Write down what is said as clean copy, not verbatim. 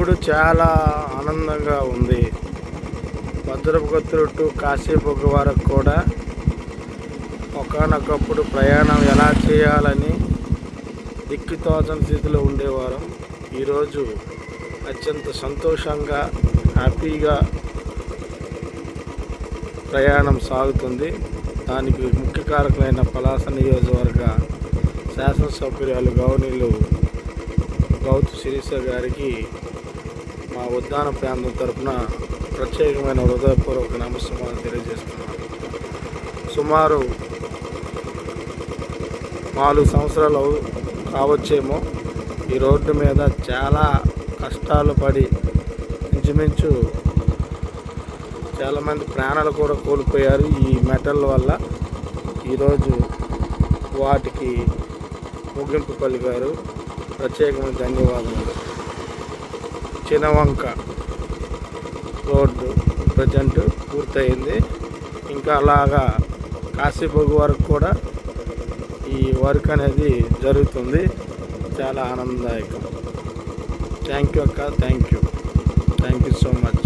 ఇప్పుడు చాలా ఆనందంగా ఉంది. భద్రపుకొత్తూరు టు కాశీబుగ్గ వరకు కూడా ఒకానొకప్పుడు ప్రయాణం ఎలా చేయాలని దిక్కుతోచని స్థితిలో ఉండేవారం. ఈరోజు అత్యంత సంతోషంగా, హ్యాపీగా ప్రయాణం సాగుతుంది. దానికి ముఖ్య కారకులైన పలాస నియోజకవర్గ శాసనసభ్యురాలు గౌరవనీయులు గౌతు శిరీష గారికి మా ఉద్యాన ప్రాంతం తరఫున ప్రత్యేకమైన హృదయపూర్వక నమస్కారాలు తెలియజేస్తున్నాను. సుమారు 4 సంవత్సరాలు కావచ్చేమో ఈ రోడ్డు మీద చాలా కష్టాలు పడి ఇంచుమించు చాలామంది ప్రాణాలు కూడా కోల్పోయారు ఈ మెటల్ వల్ల. ఈరోజు వాటికి ముగింపు పలికారు. ప్రత్యేకమైన ధన్యవాదాలు. చినవంక రోడ్డు ప్రజెంట్ పూర్తయింది. ఇంకా అలాగా కాశీబుగ్గ వరకు కూడా ఈ వర్క్ అనేది జరుగుతుంది. చాలా ఆనందదాయకం. థ్యాంక్ యూ అక్క, థ్యాంక్ యూ సో మచ్.